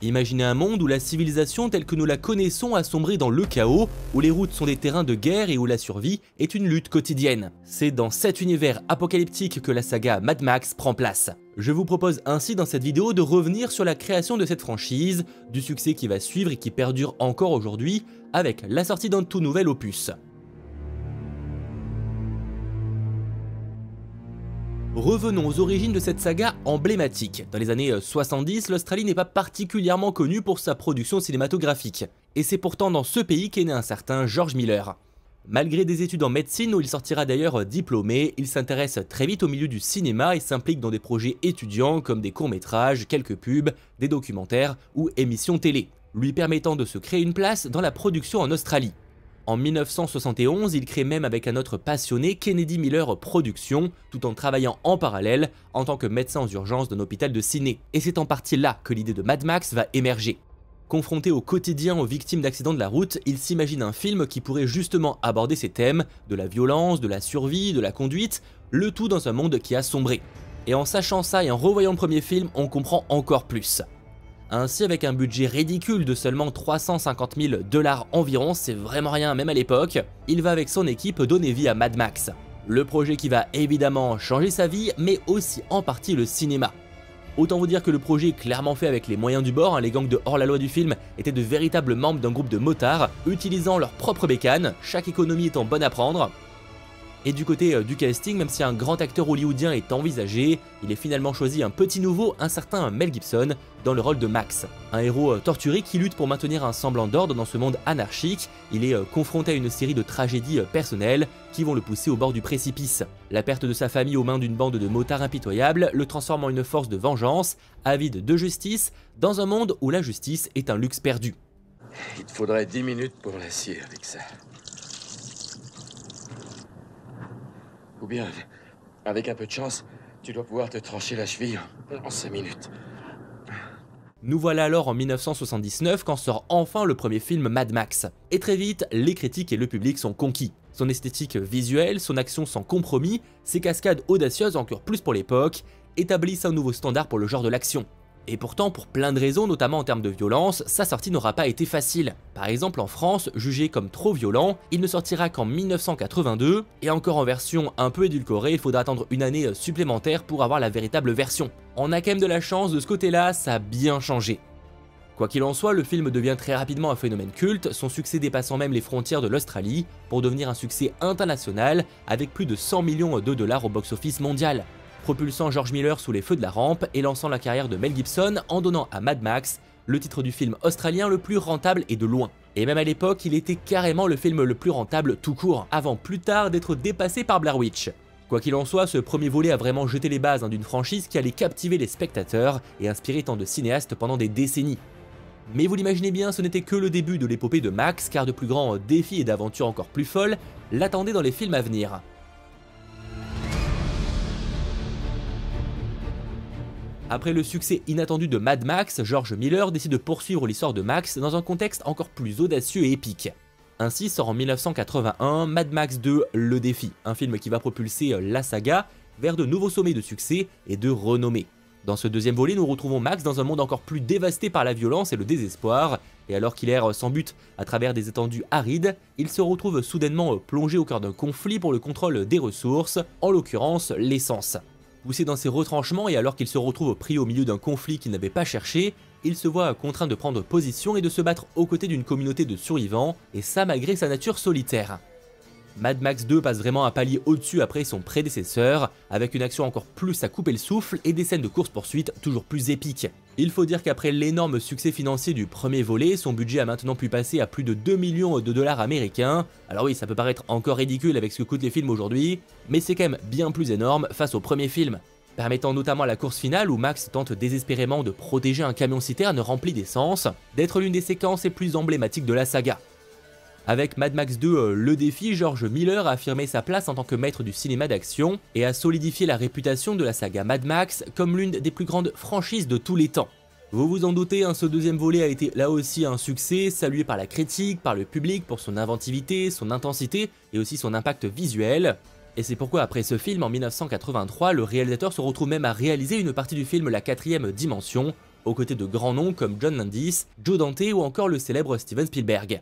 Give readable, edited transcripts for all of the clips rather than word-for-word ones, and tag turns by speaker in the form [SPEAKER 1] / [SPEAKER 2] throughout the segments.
[SPEAKER 1] Imaginez un monde où la civilisation telle que nous la connaissons a sombré dans le chaos, où les routes sont des terrains de guerre et où la survie est une lutte quotidienne. C'est dans cet univers apocalyptique que la saga Mad Max prend place. Je vous propose ainsi dans cette vidéo de revenir sur la création de cette franchise, du succès qui va suivre et qui perdure encore aujourd'hui, avec la sortie d'un tout nouvel opus. Revenons aux origines de cette saga emblématique. Dans les années 70, l'Australie n'est pas particulièrement connue pour sa production cinématographique. Et c'est pourtant dans ce pays qu'est né un certain George Miller. Malgré des études en médecine où il sortira d'ailleurs diplômé, il s'intéresse très vite au milieu du cinéma et s'implique dans des projets étudiants comme des courts-métrages, quelques pubs, des documentaires ou émissions télé, lui permettant de se créer une place dans la production en Australie. En 1971, il crée même avec un autre passionné Kennedy Miller Productions, tout en travaillant en parallèle en tant que médecin aux urgences d'un hôpital de Sydney. Et c'est en partie là que l'idée de Mad Max va émerger. Confronté au quotidien aux victimes d'accidents de la route, il s'imagine un film qui pourrait justement aborder ces thèmes, de la violence, de la survie, de la conduite, le tout dans un monde qui a sombré. Et en sachant ça et en revoyant le premier film, on comprend encore plus. Ainsi, avec un budget ridicule de seulement 350 000 $ environ, c'est vraiment rien même à l'époque, il va avec son équipe donner vie à Mad Max. Le projet qui va évidemment changer sa vie, mais aussi en partie le cinéma. Autant vous dire que le projet est clairement fait avec les moyens du bord, les gangs de hors-la-loi du film étaient de véritables membres d'un groupe de motards, utilisant leurs propres bécanes, chaque économie étant bonne à prendre. Et du côté du casting, même si un grand acteur hollywoodien est envisagé, il est finalement choisi un petit nouveau, un certain Mel Gibson, dans le rôle de Max. Un héros torturé qui lutte pour maintenir un semblant d'ordre dans ce monde anarchique, il est confronté à une série de tragédies personnelles qui vont le pousser au bord du précipice. La perte de sa famille aux mains d'une bande de motards impitoyables le transforme en une force de vengeance, avide de justice, dans un monde où la justice est un luxe perdu.
[SPEAKER 2] Il te faudrait 10 minutes pour l'acier avec ça. Ou bien, avec un peu de chance, tu dois pouvoir te trancher la cheville en 5 minutes.
[SPEAKER 1] Nous voilà alors en 1979 quand sort enfin le premier film Mad Max. Et très vite, les critiques et le public sont conquis. Son esthétique visuelle, son action sans compromis, ses cascades audacieuses encore plus pour l'époque, établissent un nouveau standard pour le genre de l'action. Et pourtant, pour plein de raisons, notamment en termes de violence, sa sortie n'aura pas été facile. Par exemple, en France, jugé comme trop violent, il ne sortira qu'en 1982, et encore en version un peu édulcorée, il faudra attendre une année supplémentaire pour avoir la véritable version. On a quand même de la chance de ce côté-là, ça a bien changé. Quoi qu'il en soit, le film devient très rapidement un phénomène culte, son succès dépassant même les frontières de l'Australie, pour devenir un succès international, avec plus de 100 millions de $ au box-office mondial, propulsant George Miller sous les feux de la rampe et lançant la carrière de Mel Gibson en donnant à Mad Max le titre du film australien le plus rentable et de loin. Et même à l'époque, il était carrément le film le plus rentable tout court, avant plus tard d'être dépassé par Blair Witch. Quoi qu'il en soit, ce premier volet a vraiment jeté les bases d'une franchise qui allait captiver les spectateurs et inspirer tant de cinéastes pendant des décennies. Mais vous l'imaginez bien, ce n'était que le début de l'épopée de Max, car de plus grands défis et d'aventures encore plus folles l'attendaient dans les films à venir. Après le succès inattendu de Mad Max, George Miller décide de poursuivre l'histoire de Max dans un contexte encore plus audacieux et épique. Ainsi sort en 1981 Mad Max 2 Le Défi, un film qui va propulser la saga vers de nouveaux sommets de succès et de renommée. Dans ce deuxième volet, nous retrouvons Max dans un monde encore plus dévasté par la violence et le désespoir, et alors qu'il erre sans but à travers des étendues arides, il se retrouve soudainement plongé au cœur d'un conflit pour le contrôle des ressources, en l'occurrence l'essence. Poussé dans ses retranchements et alors qu'il se retrouve pris au milieu d'un conflit qu'il n'avait pas cherché, il se voit contraint de prendre position et de se battre aux côtés d'une communauté de survivants, et ça malgré sa nature solitaire. Mad Max 2 passe vraiment un palier au-dessus après son prédécesseur, avec une action encore plus à couper le souffle et des scènes de course-poursuite toujours plus épiques. Il faut dire qu'après l'énorme succès financier du premier volet, son budget a maintenant pu passer à plus de 2 millions de $ américains. Alors oui, ça peut paraître encore ridicule avec ce que coûtent les films aujourd'hui, mais c'est quand même bien plus énorme face au premier film, permettant notamment à la course finale où Max tente désespérément de protéger un camion-citerne rempli d'essence, d'être l'une des séquences les plus emblématiques de la saga. Avec Mad Max 2 Le Défi, George Miller a affirmé sa place en tant que maître du cinéma d'action et a solidifié la réputation de la saga Mad Max comme l'une des plus grandes franchises de tous les temps. Vous vous en doutez, ce deuxième volet a été là aussi un succès, salué par la critique, par le public pour son inventivité, son intensité et aussi son impact visuel. Et c'est pourquoi après ce film en 1983, le réalisateur se retrouve même à réaliser une partie du film La 4ème dimension, aux côtés de grands noms comme John Landis, Joe Dante ou encore le célèbre Steven Spielberg.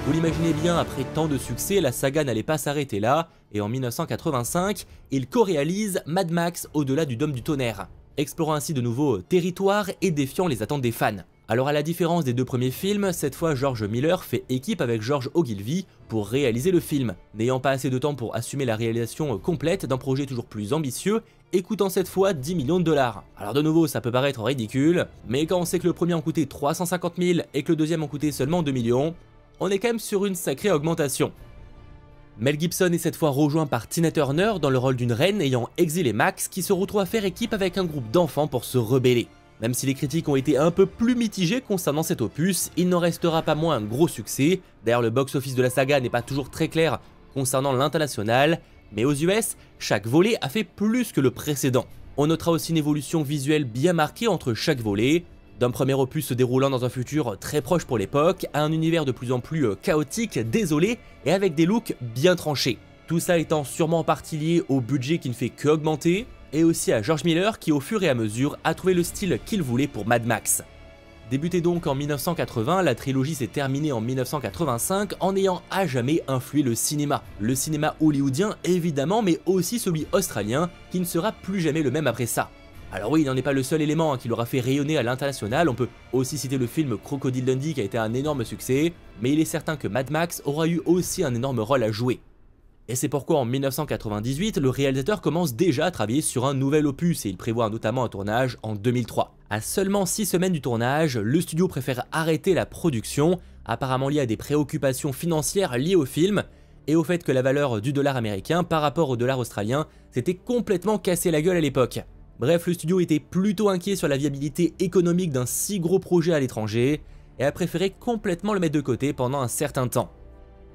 [SPEAKER 1] Vous l'imaginez bien, après tant de succès, la saga n'allait pas s'arrêter là, et en 1985, il co-réalise Mad Max au-delà du Dôme du Tonnerre, explorant ainsi de nouveaux territoires et défiant les attentes des fans. Alors à la différence des deux premiers films, cette fois George Miller fait équipe avec George Ogilvy pour réaliser le film, n'ayant pas assez de temps pour assumer la réalisation complète d'un projet toujours plus ambitieux et coûtant cette fois 10 millions de dollars. Alors de nouveau ça peut paraître ridicule, mais quand on sait que le premier en coûtait 350 000 et que le deuxième en coûtait seulement 2 millions, on est quand même sur une sacrée augmentation. Mel Gibson est cette fois rejoint par Tina Turner dans le rôle d'une reine ayant exilé Max qui se retrouve à faire équipe avec un groupe d'enfants pour se rebeller. Même si les critiques ont été un peu plus mitigées concernant cet opus, il n'en restera pas moins un gros succès. D'ailleurs le box-office de la saga n'est pas toujours très clair concernant l'international, mais aux US, chaque volet a fait plus que le précédent. On notera aussi une évolution visuelle bien marquée entre chaque volet, d'un premier opus se déroulant dans un futur très proche pour l'époque, à un univers de plus en plus chaotique, désolé, et avec des looks bien tranchés. Tout ça étant sûrement en partie lié au budget qui ne fait qu'augmenter, et aussi à George Miller qui au fur et à mesure a trouvé le style qu'il voulait pour Mad Max. Débutée donc en 1980, la trilogie s'est terminée en 1985 en ayant à jamais influé le cinéma. Le cinéma hollywoodien évidemment, mais aussi celui australien, qui ne sera plus jamais le même après ça. Alors oui, il n'en est pas le seul élément qui l'aura fait rayonner à l'international, on peut aussi citer le film Crocodile Dundee qui a été un énorme succès, mais il est certain que Mad Max aura eu aussi un énorme rôle à jouer. Et c'est pourquoi en 1998, le réalisateur commence déjà à travailler sur un nouvel opus et il prévoit notamment un tournage en 2003. À seulement 6 semaines du tournage, le studio préfère arrêter la production, apparemment lié à des préoccupations financières liées au film, et au fait que la valeur du dollar américain par rapport au dollar australien s'était complètement cassé la gueule à l'époque. Bref, le studio était plutôt inquiet sur la viabilité économique d'un si gros projet à l'étranger, et a préféré complètement le mettre de côté pendant un certain temps.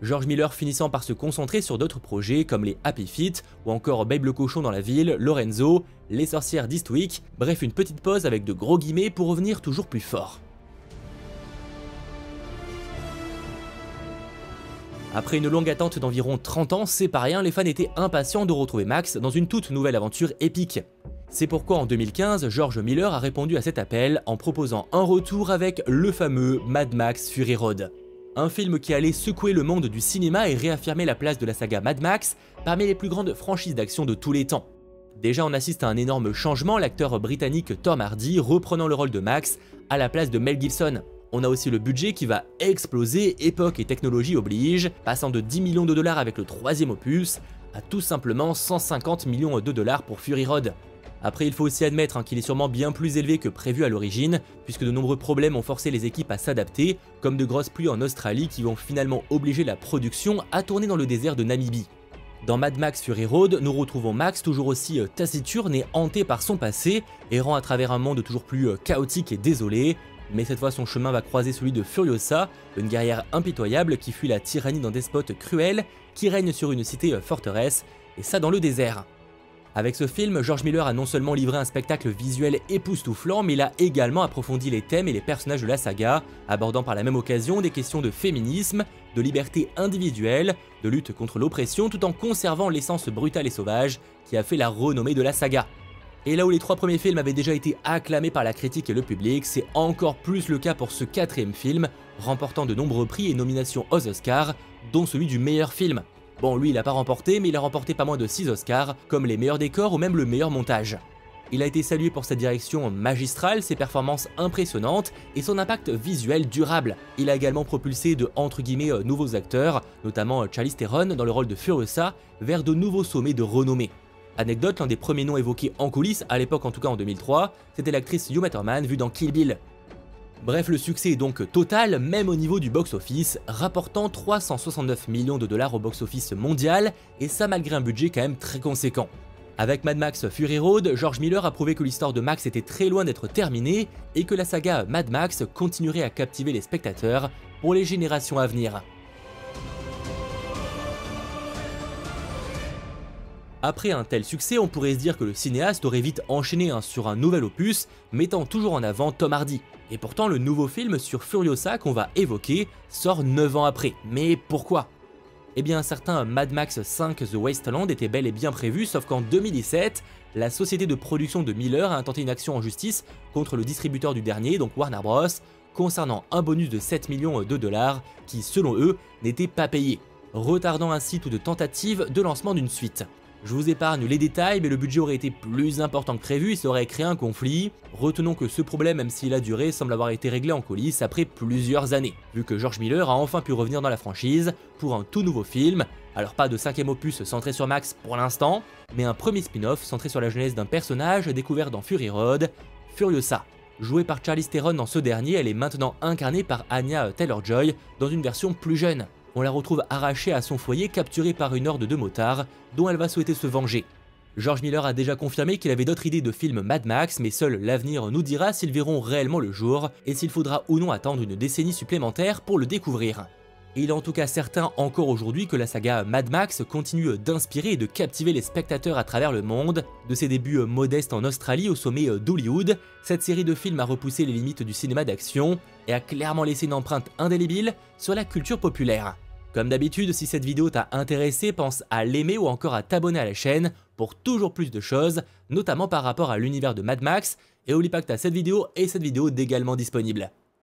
[SPEAKER 1] George Miller finissant par se concentrer sur d'autres projets comme les Happy Feet ou encore Babe le cochon dans la ville, Lorenzo, Les sorcières d'Eastwick, bref une petite pause avec de gros guillemets pour revenir toujours plus fort. Après une longue attente d'environ 30 ans, c'est pas rien, les fans étaient impatients de retrouver Max dans une toute nouvelle aventure épique. C'est pourquoi en 2015, George Miller a répondu à cet appel en proposant un retour avec le fameux Mad Max Fury Road. Un film qui allait secouer le monde du cinéma et réaffirmer la place de la saga Mad Max parmi les plus grandes franchises d'action de tous les temps. Déjà on assiste à un énorme changement, l'acteur britannique Tom Hardy reprenant le rôle de Max à la place de Mel Gibson. On a aussi le budget qui va exploser, époque et technologie oblige, passant de 10 millions de dollars avec le troisième opus à tout simplement 150 millions de dollars pour Fury Road. Après il faut aussi admettre qu'il est sûrement bien plus élevé que prévu à l'origine, puisque de nombreux problèmes ont forcé les équipes à s'adapter, comme de grosses pluies en Australie qui vont finalement obliger la production à tourner dans le désert de Namibie. Dans Mad Max Fury Road, nous retrouvons Max toujours aussi taciturne et hanté par son passé, errant à travers un monde toujours plus chaotique et désolé, mais cette fois son chemin va croiser celui de Furiosa, une guerrière impitoyable qui fuit la tyrannie d'un despote cruel qui règne sur une cité forteresse, et ça dans le désert. Avec ce film, George Miller a non seulement livré un spectacle visuel époustouflant, mais il a également approfondi les thèmes et les personnages de la saga, abordant par la même occasion des questions de féminisme, de liberté individuelle, de lutte contre l'oppression, tout en conservant l'essence brutale et sauvage qui a fait la renommée de la saga. Et là où les 3 premiers films avaient déjà été acclamés par la critique et le public, c'est encore plus le cas pour ce 4e film, remportant de nombreux prix et nominations aux Oscars, dont celui du meilleur film. Bon, lui il a pas remporté, mais il a remporté pas moins de 6 Oscars, comme les meilleurs décors ou même le meilleur montage. Il a été salué pour sa direction magistrale, ses performances impressionnantes et son impact visuel durable. Il a également propulsé de entre guillemets nouveaux acteurs, notamment Charlize Theron dans le rôle de Furiosa, vers de nouveaux sommets de renommée. Anecdote, l'un des premiers noms évoqués en coulisses, à l'époque en tout cas en 2003, c'était l'actrice Uma Thurman vue dans Kill Bill. Bref, le succès est donc total, même au niveau du box-office, rapportant 369 millions de dollars au box-office mondial, et ça malgré un budget quand même très conséquent. Avec Mad Max Fury Road, George Miller a prouvé que l'histoire de Max était très loin d'être terminée, et que la saga Mad Max continuerait à captiver les spectateurs pour les générations à venir. Après un tel succès, on pourrait se dire que le cinéaste aurait vite enchaîné sur un nouvel opus, mettant toujours en avant Tom Hardy. Et pourtant, le nouveau film sur Furiosa qu'on va évoquer sort 9 ans après. Mais pourquoi ? Eh bien un certain Mad Max 5 The Wasteland était bel et bien prévu, sauf qu'en 2017, la société de production de Miller a intenté une action en justice contre le distributeur du dernier, donc Warner Bros, concernant un bonus de 7 millions de dollars qui, selon eux, n'était pas payé, retardant ainsi toute tentative de lancement d'une suite. Je vous épargne les détails, mais le budget aurait été plus important que prévu et ça aurait créé un conflit. Retenons que ce problème, même s'il a duré, semble avoir été réglé en coulisses après plusieurs années, vu que George Miller a enfin pu revenir dans la franchise pour un tout nouveau film. Alors pas de 5e opus centré sur Max pour l'instant, mais un premier spin-off centré sur la genèse d'un personnage découvert dans Fury Road, Furiosa. Jouée par Charlize Theron dans ce dernier, elle est maintenant incarnée par Anya Taylor-Joy dans une version plus jeune. On la retrouve arrachée à son foyer, capturée par une horde de motards, dont elle va souhaiter se venger. George Miller a déjà confirmé qu'il avait d'autres idées de films Mad Max, mais seul l'avenir nous dira s'ils verront réellement le jour, et s'il faudra ou non attendre une décennie supplémentaire pour le découvrir. Il est en tout cas certain encore aujourd'hui que la saga Mad Max continue d'inspirer et de captiver les spectateurs à travers le monde. De ses débuts modestes en Australie au sommet d'Hollywood, cette série de films a repoussé les limites du cinéma d'action et a clairement laissé une empreinte indélébile sur la culture populaire. Comme d'habitude, si cette vidéo t'a intéressé, pense à l'aimer ou encore à t'abonner à la chaîne pour toujours plus de choses, notamment par rapport à l'univers de Mad Max, et oublie pas que t'as cette vidéo et cette vidéo d'également disponible.